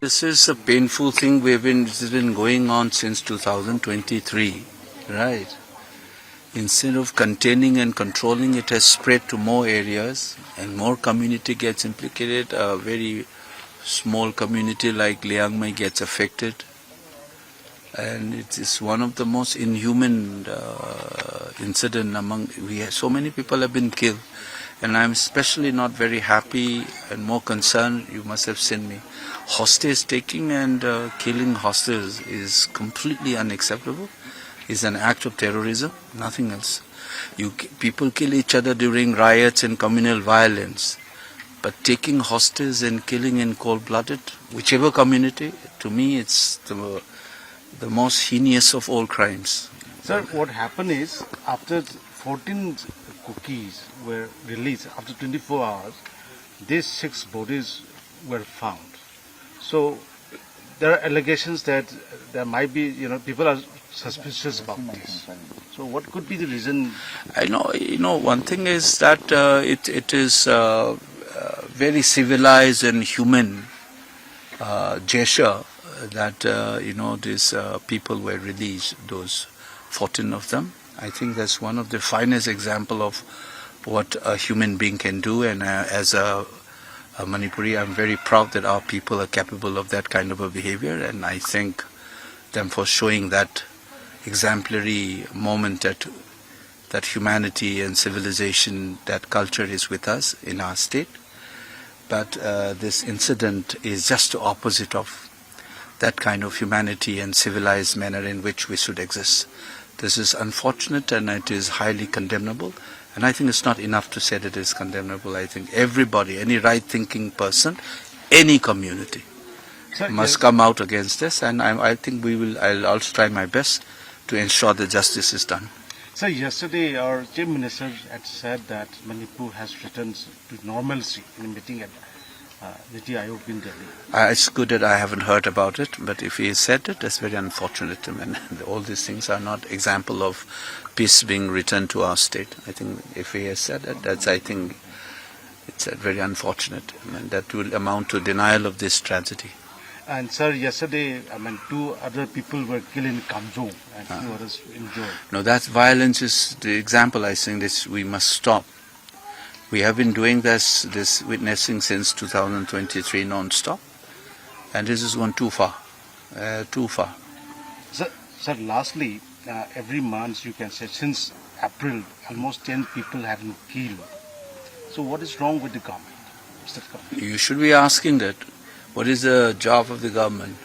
This is a painful thing this has been going on since 2023, right? Instead of containing and controlling, it has spread to more areas and more community gets implicated. A very small community like Liang Mai gets affected. And it is one of the most inhuman incident so many people have been killed. And I'm especially not very happy and more concerned, you must have seen me. Hostage taking and killing hostages is completely unacceptable. It's an act of terrorism, nothing else. People kill each other during riots and communal violence. But taking hostages and killing in cold-blooded, whichever community, to me it's the most heinous of all crimes. Sir, what happened is, after 14 cookies were released, after 24 hours, these 6 bodies were found. So, there are allegations that there might be, people are suspicious about this. So, what could be the reason? I know, one thing is that it is very civilized and human gesture that, these people were released, those 14 of them. I think that's one of the finest example of what a human being can do, and as a Manipuri, I'm very proud that our people are capable of that kind of a behavior, and I thank them for showing that exemplary moment that humanity and civilization, that culture is with us in our state. But this incident is just the opposite of that kind of humanity and civilized manner in which we should exist. This is unfortunate and it is highly condemnable. And I think it's not enough to say that it is condemnable. I think everybody, any right-thinking person, any community must come out against this. And I think I'll also try my best to ensure that justice is done. So yesterday our Chief Minister had said that Manipur has returned to normalcy in a meeting at Niti Aayog in Delhi. It's good that I haven't heard about it, but if he said it, that's very unfortunate. I mean, all these things are not example of peace being returned to our state. I think if he has said it, I think it's very unfortunate. I mean, that will amount to denial of this tragedy. And sir, yesterday, 2 other people were killed in Kamjong and 2 others injured. No, that violence is the example. I think this we must stop. We have been doing this witnessing since 2023 non-stop, and this has gone too far, too far. Sir, lastly, every month you can say since April, almost 10 people have been killed. So what is wrong with the government? You should be asking that. What is the job of the government?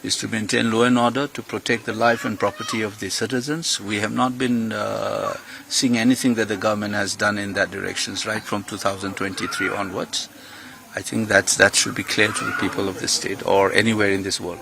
Is to maintain law and order, to protect the life and property of the citizens. We have not been seeing anything that the government has done in that direction right from 2023 onwards. I think that should be clear to the people of the state or anywhere in this world.